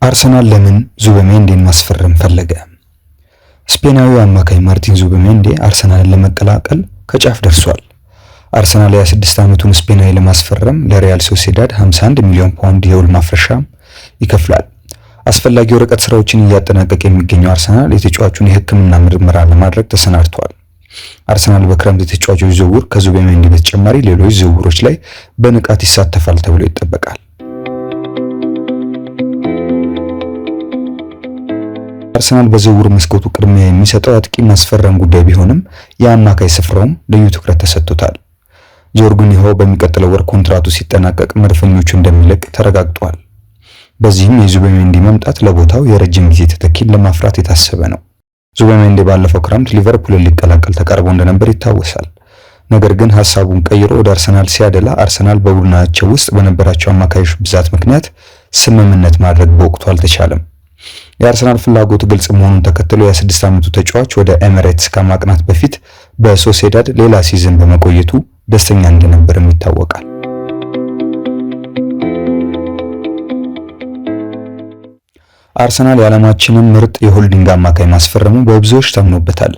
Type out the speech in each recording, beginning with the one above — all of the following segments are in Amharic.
አርሰናል ለምን ዙቢሜንዲን ማስፈረም ፈለገ? ስፔናዊው አማካይ ማርቲን ዙቢሜንዲ አርሰናልን ለመቀላቀል ከጫፍ ደርሷል። አርሰናል የ26 ዓመቱን ስፔናዊ ለማስፈረም ለሪያል ሶሲዳድ 51 ሚሊዮን ፓውንድ የውል ማፍረሻ ይከፍላል። አስፈላጊ ወረቀት ስራዎችን እያጠናቀቀ የሚገኘው አርሰናል የተጫዋቹን የሕክምና ምርመራ ለማድረግ ተሰናድቷል። አርሰናል በክረምት የተጫዋቾች ዝውውር ከዙቢሜንዲ በተጨማሪ ሌሎች ዝውውሮች ላይ በንቃት ይሳተፋል ተብሎ ይጠበቃል። አርሰናል በዝውውር መስኮቱ ቅድሚያ የሚሰጠው አጥቂ ማስፈረም ጉዳይ ቢሆንም የአማካይ ስፍራውም ልዩ ትኩረት ተሰጥቶታል። ጆርጊኒሆ በሚቀጥለው ወር ኮንትራቱ ሲጠናቀቅ መድፈኞቹ እንደሚለቅ ተረጋግጧል። በዚህም የዙቢሜንዲ መምጣት ለቦታው የረጅም ጊዜ ተተኪን ለማፍራት የታሰበ ነው። ዙቢሜንዲ ባለፈው ክረምት ሊቨርፑልን ሊቀላቀል ተቃርቦ እንደነበር ይታወሳል። ነገር ግን ሐሳቡን ቀይሮ ወደ አርሰናል ሲያደላ አርሰናል በቡድናቸው ውስጥ በነበራቸው አማካዮች ብዛት ምክንያት ስምምነት ማድረግ በወቅቱ አልተቻለም። የአርሰናል ፍላጎት ግልጽ መሆኑን ተከትሎ የ26 ዓመቱ ተጫዋች ወደ ኤሚሬትስ ከማቅናት በፊት በሶሲዳድ ሌላ ሲዝን በመቆየቱ ደስተኛ እንደነበርም ይታወቃል። አርሰናል የዓለማችንን ምርጥ የሆልዲንግ አማካይ ማስፈረሙ በብዙዎች ታምኖበታል።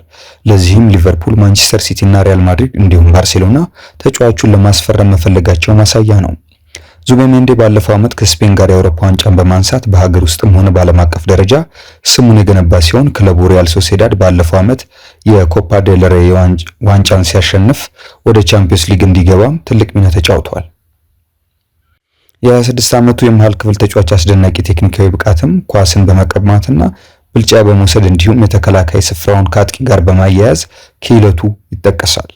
ለዚህም ሊቨርፑል፣ ማንቸስተር ሲቲ እና ሪያል ማድሪድ እንዲሁም ባርሴሎና ተጫዋቹን ለማስፈረም መፈለጋቸው ማሳያ ነው። ዙቢሜንዲ ባለፈው ዓመት ከስፔን ጋር የአውሮፓ ዋንጫን በማንሳት በሀገር ውስጥም ሆነ በዓለም አቀፍ ደረጃ ስሙን የገነባ ሲሆን ክለቡ ሪያል ሶሲዳድ ባለፈው ዓመት የኮፓ ዴል ሬይ ዋንጫን ሲያሸንፍ ወደ ቻምፒዮንስ ሊግ እንዲገባም ትልቅ ሚና ተጫውቷል። የ26 ዓመቱ የመሃል ክፍል ተጫዋች አስደናቂ ቴክኒካዊ ብቃትም ኳስን በመቀማትና ብልጫ በመውሰድ እንዲሁም የተከላካይ ስፍራውን ከአጥቂ ጋር በማያያዝ ክህሎቱ ይጠቀሳል።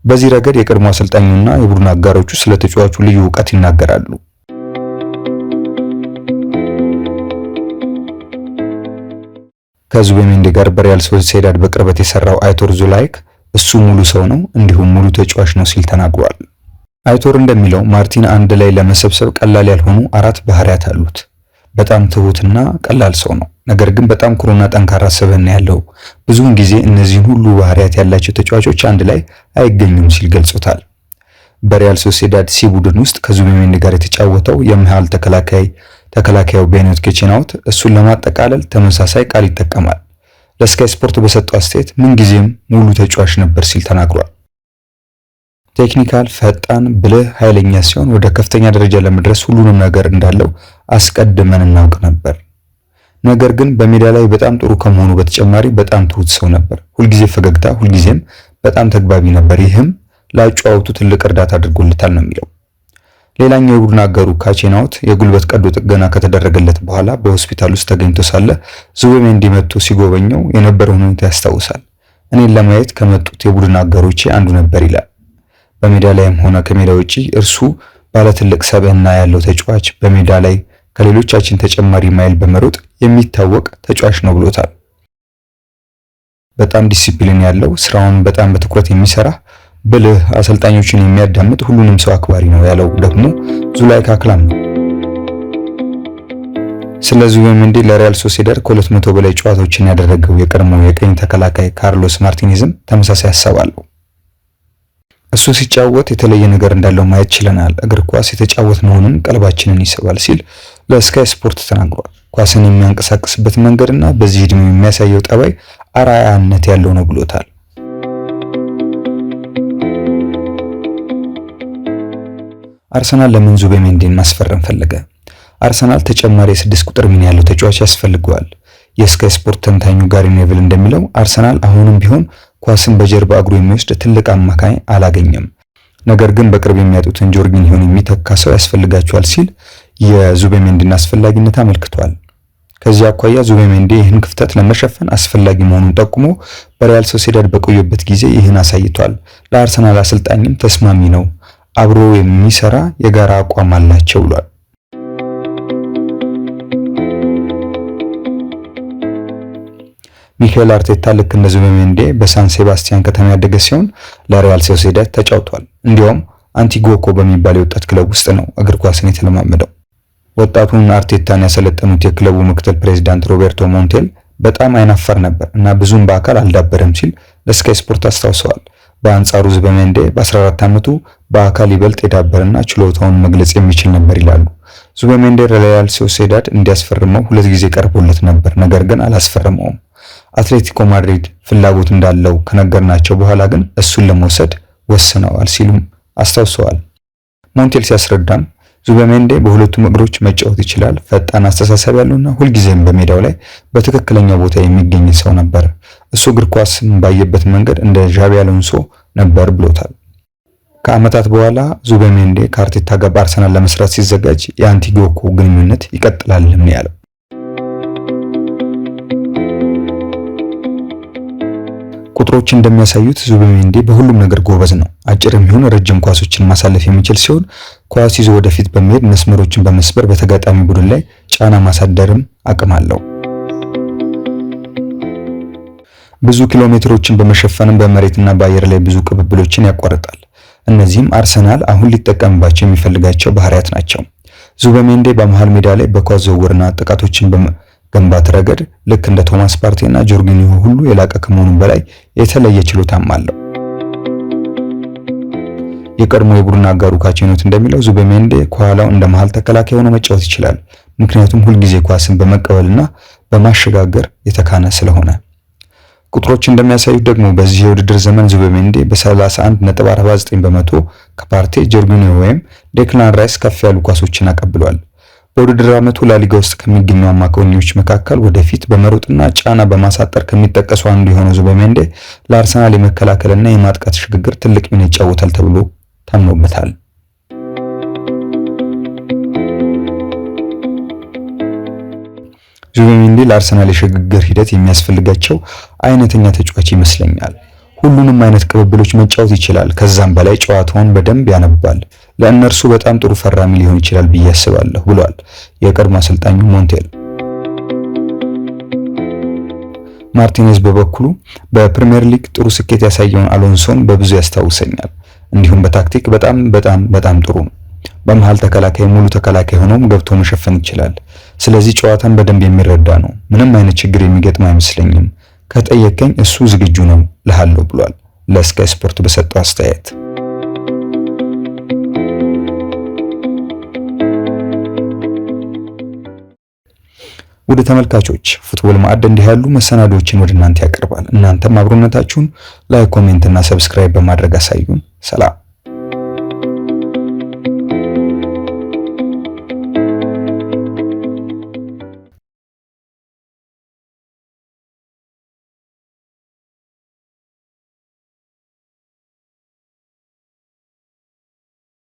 በዚህ ረገድ የቀድሞ አሰልጣኙና የቡድን አጋሮቹ ስለ ተጫዋቹ ልዩ እውቀት ይናገራሉ። ከዙቢሜንዲ ጋር በሪያል ሶሲዳድ በቅርበት የሰራው አይቶር ዙላይክ እሱ ሙሉ ሰው ነው እንዲሁም ሙሉ ተጫዋች ነው ሲል ተናግሯል። አይቶር እንደሚለው ማርቲን አንድ ላይ ለመሰብሰብ ቀላል ያልሆኑ 4 ባህሪያት አሉት። በጣም ትሁትና ቀላል ሰው ነው፣ ነገር ግን በጣም ኩሩና ጠንካራ ስብዕና ያለው። ብዙውን ጊዜ እነዚህን ሁሉ ባህሪያት ያላቸው ተጫዋቾች አንድ ላይ አይገኙም ሲል ገልጾታል። በሪያል ሶሲዳድ ሲ ቡድን ውስጥ ከዙቢሜንዲ ጋር የተጫወተው የመሃል ተከላካዩ ቤኖት ኬቼናውት እሱን ለማጠቃለል ተመሳሳይ ቃል ይጠቀማል። ለስካይ ስፖርት በሰጠው አስተያየት ምንጊዜም ሙሉ ተጫዋች ነበር ሲል ተናግሯል። ቴክኒካል፣ ፈጣን፣ ብልህ፣ ኃይለኛ ሲሆን ወደ ከፍተኛ ደረጃ ለመድረስ ሁሉንም ነገር እንዳለው አስቀድመን እናውቅ ነበር። ነገር ግን በሜዳ ላይ በጣም ጥሩ ከመሆኑ በተጨማሪ በጣም ትሁት ሰው ነበር። ሁልጊዜ ፈገግታ፣ ሁልጊዜም በጣም ተግባቢ ነበር። ይህም ለአጨዋወቱ ትልቅ እርዳታ አድርጎለታል ነው የሚለው። ሌላኛው የቡድን አጋሩ ካቼናውት የጉልበት ቀዶ ጥገና ከተደረገለት በኋላ በሆስፒታል ውስጥ ተገኝቶ ሳለ ዙቢሜንዲ መጥቶ ሲጎበኘው የነበረውን ሁኔታ ያስታውሳል። እኔን ለማየት ከመጡት የቡድን አጋሮቼ አንዱ ነበር ይላል። በሜዳ ላይም ሆነ ከሜዳ ውጪ እርሱ ባለ ትልቅ ሰብዕና ያለው ተጫዋች፣ በሜዳ ላይ ከሌሎቻችን ተጨማሪ ማይል በመሮጥ የሚታወቅ ተጫዋች ነው ብሎታል። በጣም ዲሲፕሊን ያለው፣ ስራውን በጣም በትኩረት የሚሰራ፣ ብልህ፣ አሰልጣኞችን የሚያዳምጥ፣ ሁሉንም ሰው አክባሪ ነው ያለው ደግሞ ዙላይክ አክላም ነው። ስለ ዙቢሜንዲ ለሪያል ሶሲዳድ ከ200 በላይ ጨዋታዎችን ያደረገው የቀድሞው የቀኝ ተከላካይ ካርሎስ ማርቲኔዝም ተመሳሳይ ሐሳብ አለው። እሱ ሲጫወት የተለየ ነገር እንዳለው ማየት ችለናል። እግር ኳስ የተጫወት መሆኑን ቀልባችንን ይስባል ሲል ለስካይ ስፖርት ተናግሯል። ኳስን የሚያንቀሳቅስበት መንገድና በዚህ ዕድሜው የሚያሳየው ጠባይ አርአያነት ያለው ነው ብሎታል። አርሰናል ለምን ዙቢሜንዲን ማስፈረም ፈለገ? አርሰናል ተጨማሪ የ6 ቁጥር ሚና ያለው ተጫዋች ያስፈልገዋል። የስካይ ስፖርት ተንታኙ ጋሪ ኔቭል እንደሚለው አርሰናል አሁንም ቢሆን ኳስን በጀርባ እግሩ የሚወስድ ትልቅ አማካይ አላገኘም። ነገር ግን በቅርብ የሚያጡትን ጆርጊኒሆን የሚተካ ሰው ያስፈልጋቸዋል ሲል የዙቢሜንዲን አስፈላጊነት አመልክቷል። ከዚህ አኳያ ዙቢሜንዲ ይህን ክፍተት ለመሸፈን አስፈላጊ መሆኑን ጠቁሞ በሪያል ሶሲዳድ በቆየበት ጊዜ ይህን አሳይቷል። ለአርሰናል አሰልጣኝም ተስማሚ ነው፣ አብሮ የሚሰራ የጋራ አቋም አላቸው ብሏል። ሚካኤል አርቴታ ልክ እንደ ዙቢሜንዲ በሳን ሴባስቲያን ከተማ ያደገ ሲሆን ለሪያል ሶሲዳድ ተጫውቷል። እንዲሁም አንቲጎኮ በሚባል የወጣት ክለብ ውስጥ ነው እግር ኳስን የተለማመደው። ወጣቱን አርቴታን ያሰለጠኑት የክለቡ ምክትል ፕሬዝዳንት ሮቤርቶ ሞንቴል በጣም አይናፋር ነበር እና ብዙም በአካል አልዳበረም ሲል ለስካይ ስፖርት አስታውሰዋል። በአንጻሩ ዙቢሜንዲ በ14 ዓመቱ በአካል ይበልጥ የዳበረና ችሎታውን መግለጽ የሚችል ነበር ይላሉ። ዙቢሜንዲ ለሪያል ሶሴዳድ እንዲያስፈርመው 2 ጊዜ ቀርቦለት ነበር፣ ነገር ግን አላስፈረመውም። አትሌቲኮ ማድሪድ ፍላጎት እንዳለው ከነገርናቸው በኋላ ግን እሱን ለመውሰድ ወስነዋል ሲሉም አስታውሰዋል። ሞንቴል ሲያስረዳም ዙቢሜንዲ በሁለቱም እግሮች መጫወት ይችላል፣ ፈጣን አስተሳሰብ ያለውና ሁልጊዜም በሜዳው ላይ በትክክለኛ ቦታ የሚገኝ ሰው ነበር። እሱ እግር ኳስን ባየበት መንገድ እንደ ዣቢ አሎንሶ ነበር ብሎታል። ከዓመታት በኋላ ዙቢሜንዲ ከአርቴታ ጋር በአርሰናል ለመስራት ሲዘጋጅ የአንቲጎኮ ግንኙነት ይቀጥላል ያለው። ቁጥሮች እንደሚያሳዩት ዙቢሜንዲ በሁሉም ነገር ጎበዝ ነው። አጭርም ይሁን ረጅም ኳሶችን ማሳለፍ የሚችል ሲሆን ኳስ ይዞ ወደፊት በመሄድ መስመሮችን በመስበር በተጋጣሚ ቡድን ላይ ጫና ማሳደርም አቅም አለው። ብዙ ኪሎ ሜትሮችን በመሸፈንም በመሬትና በአየር ላይ ብዙ ቅብብሎችን ያቋርጣል። እነዚህም አርሰናል አሁን ሊጠቀምባቸው የሚፈልጋቸው ባህሪያት ናቸው። ዙቢሜንዲ በመሃል ሜዳ ላይ በኳስ ዝውውርና ጥቃቶችን በመገንባት ረገድ ልክ እንደ ቶማስ ፓርቴና ጆርጊኒሆ ሁሉ የላቀ ከመሆኑ በላይ የተለየ ችሎታም አለው። የቀድሞ የቡድን አጋሩ ካቼኖት እንደሚለው ዙቢሜንዲ ከኋላው እንደ መሃል ተከላካይ ሆኖ መጫወት ይችላል፣ ምክንያቱም ሁልጊዜ ኳስን በመቀበልና በማሸጋገር የተካነ ስለሆነ። ቁጥሮች እንደሚያሳዩት ደግሞ በዚህ የውድድር ዘመን ዙቢሜንዲ በ31.49 በመቶ ከፓርቴ፣ ጆርጊኒሆ ወይም ዴክላን ራይስ ከፍ ያሉ ኳሶችን አቀብሏል። በውድድር ዓመቱ ላሊጋ ውስጥ ከሚገኙ አማካኞች መካከል ወደፊት በመሮጥና ጫና በማሳጠር ከሚጠቀሱ አንዱ የሆነው ዙቢሜንዲ ለአርሰናል የመከላከልና የማጥቃት ሽግግር ትልቅ ሚና ይጫወታል ተብሎ ታምኖበታል። ዙቢሜንዲ ለአርሰናል የሽግግር ሂደት የሚያስፈልጋቸው አይነተኛ ተጫዋች ይመስለኛል። ሁሉንም አይነት ቅብብሎች መጫወት ይችላል። ከዛም በላይ ጨዋታውን በደንብ ያነባል። ለእነርሱ በጣም ጥሩ ፈራሚ ሊሆን ይችላል ብዬ አስባለሁ ብሏል የቀድሞ አሰልጣኙ ሞንቴል። ማርቲኔዝ በበኩሉ በፕሪሚየር ሊግ ጥሩ ስኬት ያሳየውን አሎንሶን በብዙ ያስታውሰኛል። እንዲሁም በታክቲክ በጣም ጥሩ ነው። በመሃል ተከላካይ ሙሉ ተከላካይ ሆኖም ገብቶ መሸፈን ይችላል። ስለዚህ ጨዋታን በደንብ የሚረዳ ነው። ምንም አይነት ችግር የሚገጥም አይመስለኝም። ከጠየቀኝ እሱ ዝግጁ ነው ልሃለሁ ብሏል ለስካይ ስፖርት በሰጠው አስተያየት። ወደ ተመልካቾች ፉትቦል ማዕድ እንዲህ ያሉ መሰናዶችን ወደ እናንተ ያቀርባል። እናንተም አብሮነታችሁን ላይክ፣ ኮሜንት እና ሰብስክራይብ በማድረግ አሳዩን። ሰላም።